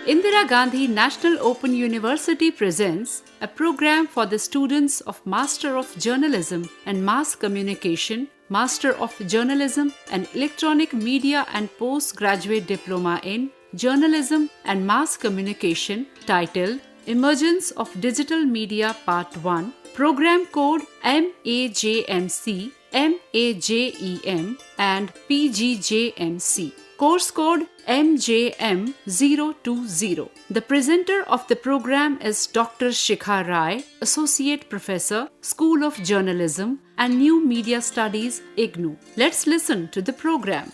Indira Gandhi National Open University presents a program for the students of Master of Journalism and Mass Communication, Master of Journalism and Electronic Media and Postgraduate Diploma in Journalism and Mass Communication titled Emergence of Digital Media Part 1, Program Code MAJMC, MAJEM and PGJMC. Course code MJM020. The presenter of the program is Dr. Shikha Rai, Associate Professor, School of Journalism and New Media Studies, IGNOU. Let's listen to the program.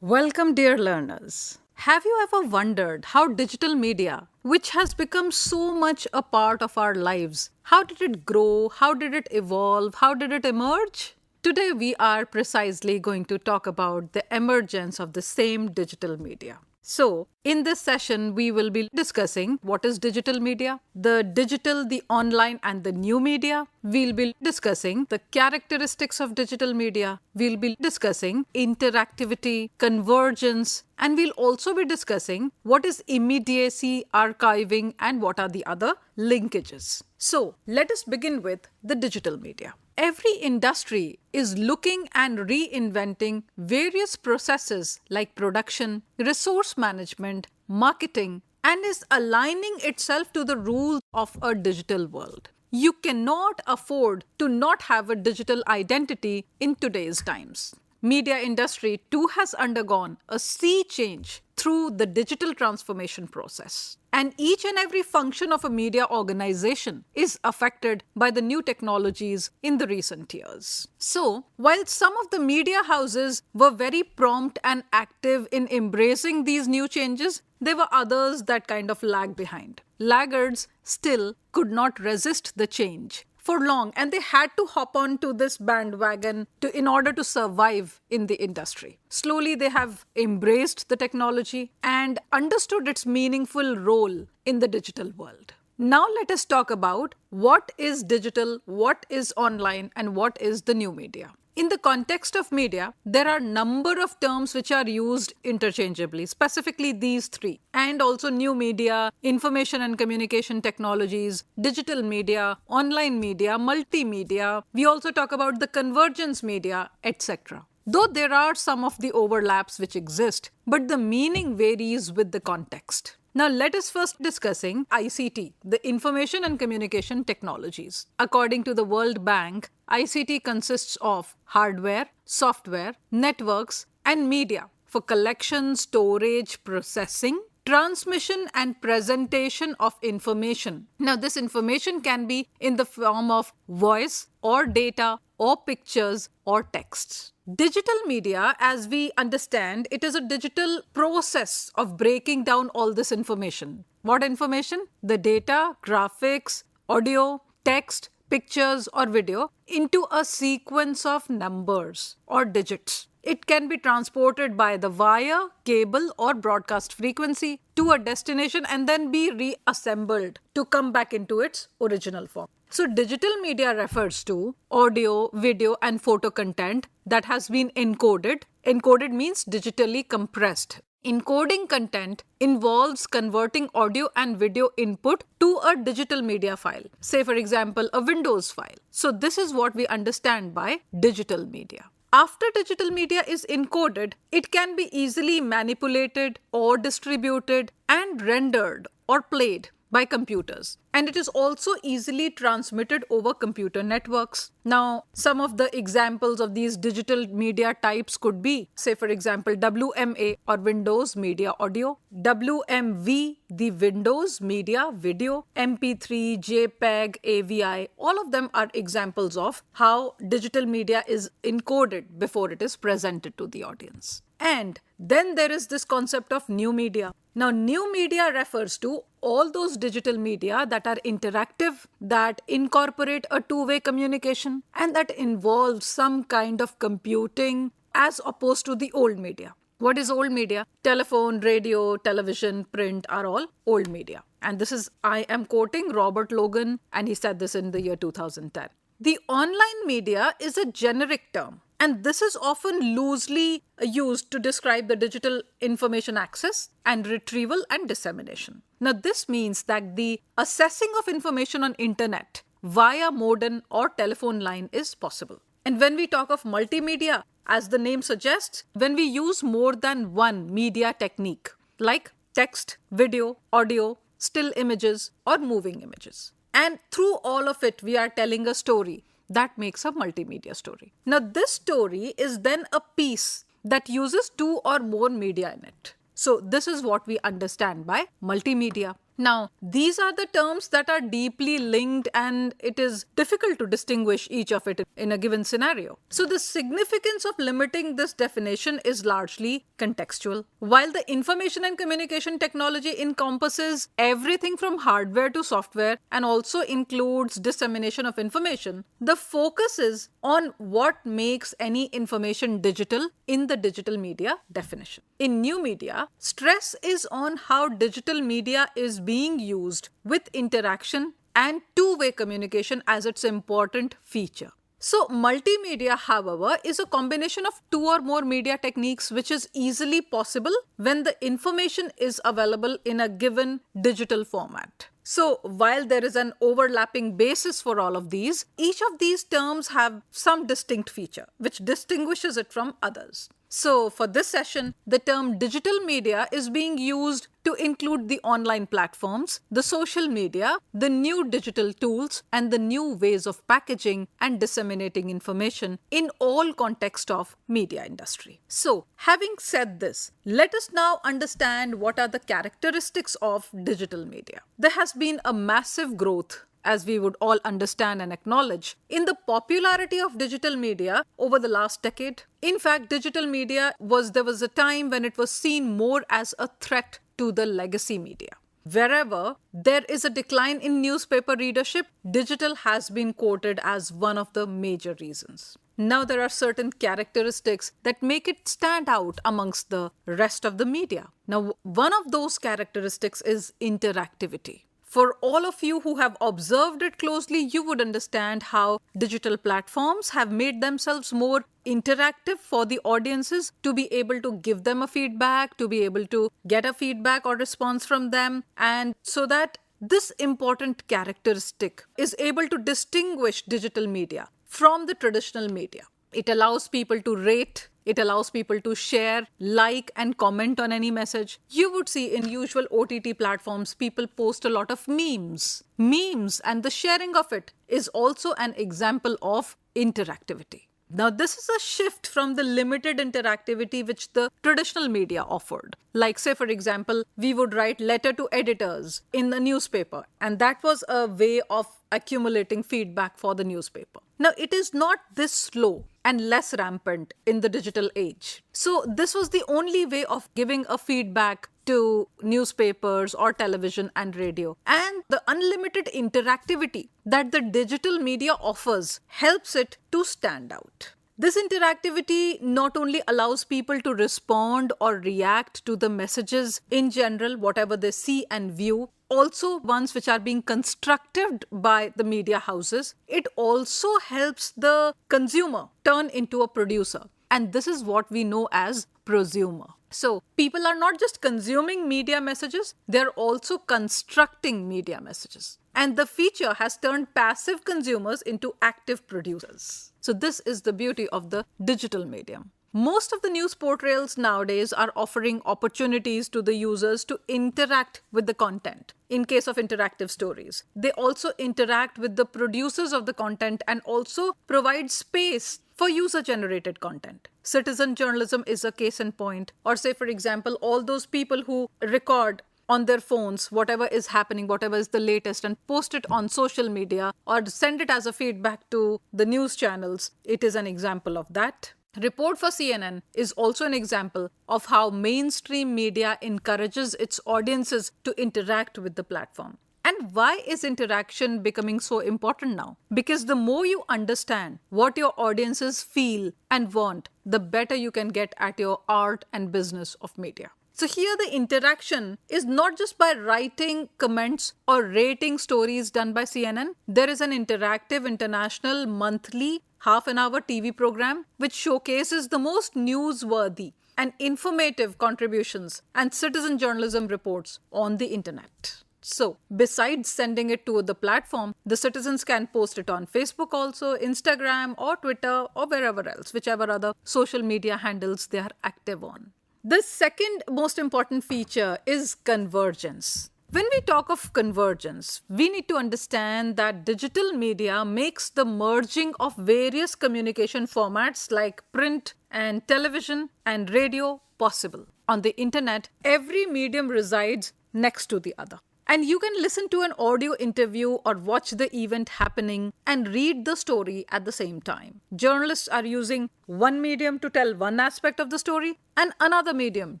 Welcome, dear learners. Have you ever wondered how digital media, which has become so much a part of our lives, how did it grow? How did it evolve? How did it emerge? Today, we are precisely going to talk about the emergence of the same digital media. So, in this session, we will be discussing what is digital media, the digital, the online, and the new media. We'll be discussing the characteristics of digital media. We'll be discussing interactivity, convergence, and we'll also be discussing what is immediacy, archiving, and what are the other linkages. So, let us begin with the digital media. Every industry is looking and reinventing various processes like production, resource management, marketing, and is aligning itself to the rules of a digital world. You cannot afford to not have a digital identity in today's times. Media industry too has undergone a sea change through the digital transformation process. And each and every function of a media organization is affected by the new technologies in the recent years. So, while some of the media houses were very prompt and active in embracing these new changes, there were others that kind of lagged behind. Laggards still could not resist the change for long, and they had to hop on to this bandwagon in order to survive in the industry. Slowly, they have embraced the technology and understood its meaningful role in the digital world. Now, let us talk about what is digital, what is online, and what is the new media. In the context of media, there are a number of terms which are used interchangeably, specifically these three, and also new media, information and communication technologies, digital media, online media, multimedia. We also talk about the convergence media, etc. Though there are some of the overlaps which exist, but the meaning varies with the context. Now, let us first discussing ICT, the Information and Communication Technologies. According to the World Bank, ICT consists of hardware, software, networks, and media for collection, storage, processing, transmission, and presentation of information. Now, this information can be in the form of voice or data or pictures or texts. Digital media, as we understand, it is a digital process of breaking down all this information. What information? The data, graphics, audio, text, pictures, or video into a sequence of numbers or digits. It can be transported by the wire, cable, or broadcast frequency to a destination and then be reassembled to come back into its original form. So, digital media refers to audio, video, and photo content that has been encoded. Encoded means digitally compressed. Encoding content involves converting audio and video input to a digital media file. Say, for example, a Windows file. So, this is what we understand by digital media. After digital media is encoded, it can be easily manipulated or distributed and rendered or played by computers. And it is also easily transmitted over computer networks. Now, some of the examples of these digital media types could be, say for example, WMA or Windows Media Audio, WMV, the Windows Media Video, MP3, JPEG, AVI, all of them are examples of how digital media is encoded before it is presented to the audience. And then there is this concept of new media. Now, new media refers to all those digital media that are interactive, that incorporate a two-way communication, and that involve some kind of computing as opposed to the old media. What is old media? Telephone, radio, television, print are all old media. And this is, I am quoting Robert Logan, and he said this in the year 2010. The online media is a generic term, and this is often loosely used to describe the digital information access and retrieval and dissemination. Now, this means that the accessing of information on internet via modem or telephone line is possible. And when we talk of multimedia, as the name suggests, when we use more than one media technique, like text, video, audio, still images, or moving images. And through all of it, we are telling a story that makes a multimedia story. Now, this story is then a piece that uses two or more media in it. So, this is what we understand by multimedia. Now, these are the terms that are deeply linked, and it is difficult to distinguish each of it in a given scenario. So, the significance of limiting this definition is largely contextual. While the information and communication technology encompasses everything from hardware to software and also includes dissemination of information, the focus is on what makes any information digital in the digital media definition. In new media, stress is on how digital media is being used with interaction and two-way communication as its important feature. So, multimedia, however, is a combination of two or more media techniques which is easily possible when the information is available in a given digital format. So, while there is an overlapping basis for all of these, each of these terms have some distinct feature which distinguishes it from others. So, for this session, the term digital media is being used to include the online platforms, the social media, the new digital tools, and the new ways of packaging and disseminating information in all context of media industry. So, having said this, let us now understand what are the characteristics of digital media. There has been a massive growth, as we would all understand and acknowledge, in the popularity of digital media over the last decade. In fact, digital media there was a time when it was seen more as a threat to the legacy media. Wherever there is a decline in newspaper readership, digital has been quoted as one of the major reasons. Now, there are certain characteristics that make it stand out amongst the rest of the media. Now, one of those characteristics is interactivity. For all of you who have observed it closely, you would understand how digital platforms have made themselves more interactive for the audiences to be able to give them a feedback, to be able to get a feedback or response from them, and so that this important characteristic is able to distinguish digital media from the traditional media. It allows people to rate. It allows people to share, like, and comment on any message. You would see in usual OTT platforms, people post a lot of memes. Memes and the sharing of it is also an example of interactivity. Now, this is a shift from the limited interactivity which the traditional media offered. Like, say, for example, we would write letter to editors in the newspaper, and that was a way of accumulating feedback for the newspaper. Now, it is not this slow and less rampant in the digital age. So, this was the only way of giving a feedback to newspapers or television and radio. And the unlimited interactivity that the digital media offers helps it to stand out. This interactivity not only allows people to respond or react to the messages in general, whatever they see and view, also ones which are being constructed by the media houses, it also helps the consumer turn into a producer. And this is what we know as prosumer. So, people are not just consuming media messages, they're also constructing media messages. And the feature has turned passive consumers into active producers. So, this is the beauty of the digital medium. Most of the news portrayals nowadays are offering opportunities to the users to interact with the content. In case of interactive stories, they also interact with the producers of the content and also provide space for user-generated content. Citizen journalism is a case in point. Or say, for example, all those people who record on their phones whatever is happening, whatever is the latest, and post it on social media or send it as a feedback to the news channels. It is an example of that. Report for CNN is also an example of how mainstream media encourages its audiences to interact with the platform. And why is interaction becoming so important now? Because the more you understand what your audiences feel and want, the better you can get at your art and business of media. So here the interaction is not just by writing comments or rating stories done by CNN. There is an interactive international monthly half-an-hour TV program which showcases the most newsworthy and informative contributions and citizen journalism reports on the internet. So, besides sending it to the platform, the citizens can post it on Facebook also, Instagram or Twitter or wherever else, whichever other social media handles they are active on. The second most important feature is convergence. When we talk of convergence, we need to understand that digital media makes the merging of various communication formats like print and television and radio possible. On the internet, every medium resides next to the other. And you can listen to an audio interview or watch the event happening and read the story at the same time. Journalists are using one medium to tell one aspect of the story and another medium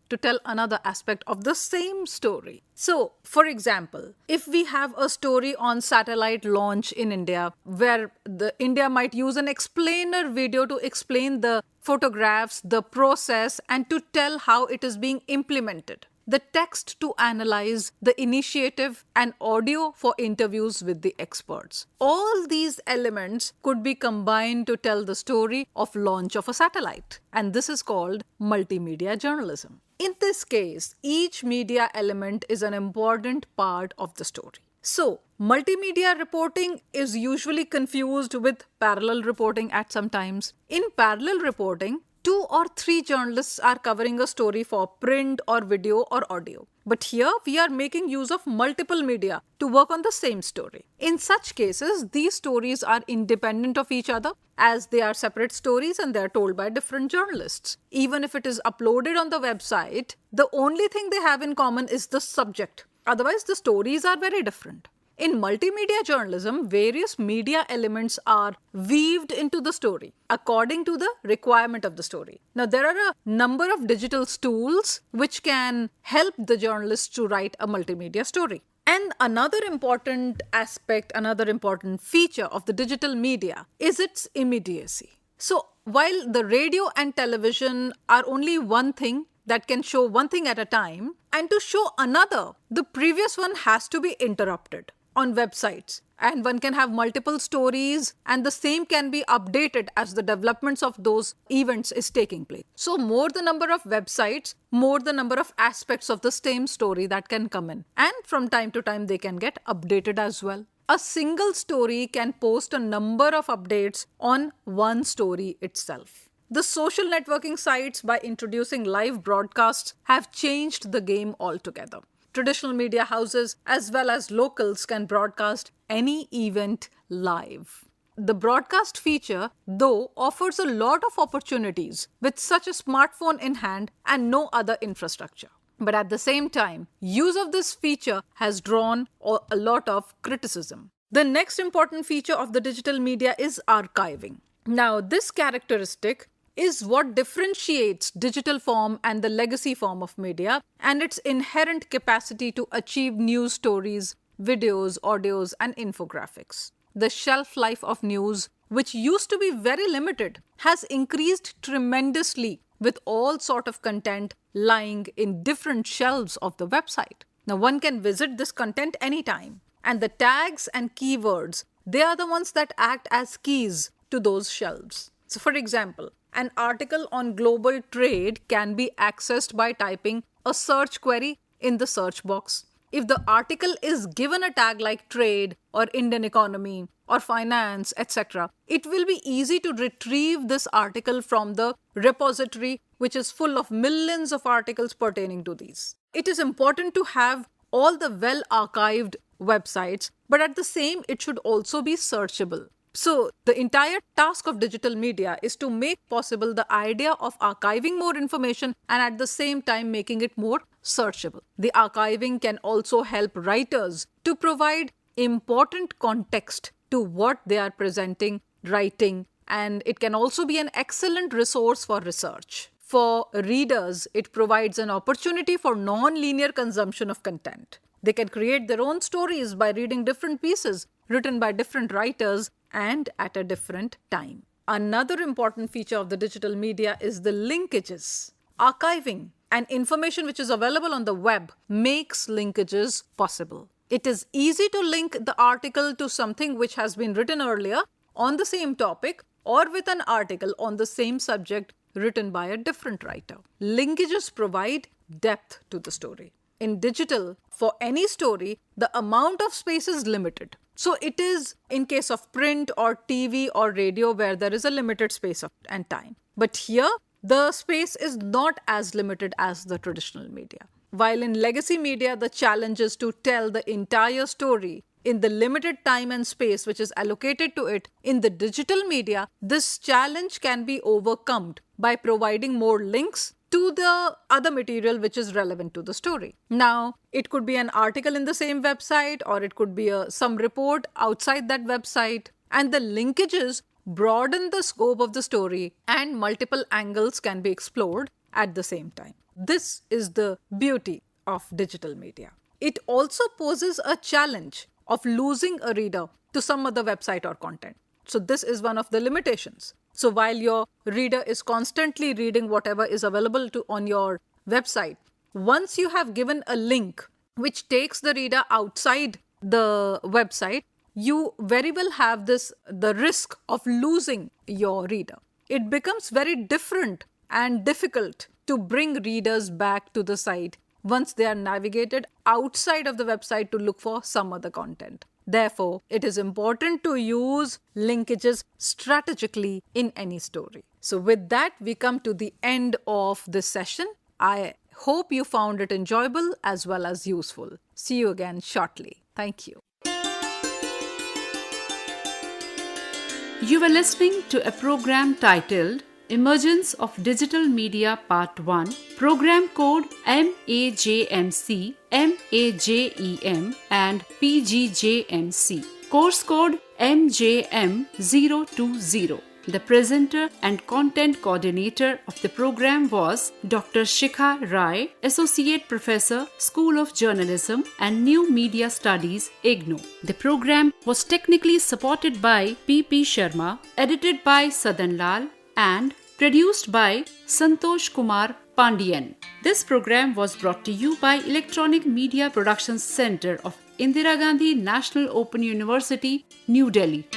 to tell another aspect of the same story. So, for example, if we have a story on satellite launch in India where India might use an explainer video to explain the photographs, the process, and to tell how it is being implemented, the text to analyze the initiative, and audio for interviews with the experts. All these elements could be combined to tell the story of launch of a satellite, and this is called multimedia journalism. In this case, each media element is an important part of the story. So, multimedia reporting is usually confused with parallel reporting at some times. In parallel reporting, 2 or 3 journalists are covering a story for print or video or audio. But here we are making use of multiple media to work on the same story. In such cases, these stories are independent of each other as they are separate stories and they are told by different journalists. Even if it is uploaded on the website, the only thing they have in common is the subject. Otherwise, the stories are very different. In multimedia journalism, various media elements are weaved into the story according to the requirement of the story. Now, there are a number of digital tools which can help the journalist to write a multimedia story. And another important aspect, another important feature of the digital media is its immediacy. So, while the radio and television are only one thing that can show one thing at a time, and to show another, the previous one has to be interrupted. On websites, and one can have multiple stories and the same can be updated as the developments of those events is taking place. So more the number of websites, more the number of aspects of the same story that can come in, and from time to time they can get updated as well. A single story can post a number of updates on one story itself. The social networking sites, by introducing live broadcasts, have changed the game altogether. Traditional media houses as well as locals can broadcast any event live. The broadcast feature, though, offers a lot of opportunities with such a smartphone in hand and no other infrastructure. But at the same time, use of this feature has drawn a lot of criticism. The next important feature of the digital media is archiving. Now, this characteristic is what differentiates digital form and the legacy form of media and its inherent capacity to achieve news stories, videos, audios, and infographics. The shelf life of news, which used to be very limited, has increased tremendously with all sort of content lying in different shelves of the website. Now, one can visit this content anytime, and the tags and keywords, they are the ones that act as keys to those shelves. So, for example, an article on global trade can be accessed by typing a search query in the search box. If the article is given a tag like trade or Indian economy or finance, etc., it will be easy to retrieve this article from the repository, which is full of millions of articles pertaining to these. It is important to have all the well-archived websites, but at the same, it should also be searchable. So, the entire task of digital media is to make possible the idea of archiving more information and at the same time making it more searchable. The archiving can also help writers to provide important context to what they are presenting, writing, and it can also be an excellent resource for research. For readers, it provides an opportunity for non-linear consumption of content. They can create their own stories by reading different pieces written by different writers and at a different time. Another important feature of the digital media is the linkages. Archiving and information which is available on the web makes linkages possible. It is easy to link the article to something which has been written earlier on the same topic or with an article on the same subject written by a different writer. Linkages provide depth to the story. In digital, for any story, the amount of space is limited. So it is in case of print or TV or radio where there is a limited space and time. But here, the space is not as limited as the traditional media. While in legacy media, the challenge is to tell the entire story in the limited time and space which is allocated to it. In the digital media, this challenge can be overcome by providing more links to the other material which is relevant to the story. Now, it could be an article in the same website, or it could be some report outside that website, and the linkages broaden the scope of the story and multiple angles can be explored at the same time. This is the beauty of digital media. It also poses a challenge of losing a reader to some other website or content. So this is one of the limitations. So while your reader is constantly reading whatever is available on your website, once you have given a link which takes the reader outside the website, you very well have the risk of losing your reader. It becomes very different and difficult to bring readers back to the site once they are navigated outside of the website to look for some other content. Therefore, it is important to use linkages strategically in any story. So with that, we come to the end of this session. I hope you found it enjoyable as well as useful. See you again shortly. Thank you. You were listening to a program titled Emergence of Digital Media Part 1, Program Code MAJMC, MAJEM and PGJMC, Course Code MJM020. The presenter and content coordinator of the program was Dr. Shikha Rai, Associate Professor, School of Journalism and New Media Studies, IGNOU. The program was technically supported by P.P. Sharma, edited by Sadan Lal, and produced by Santosh Kumar Pandian. This program was brought to you by Electronic Media Productions Center of Indira Gandhi National Open University, New Delhi.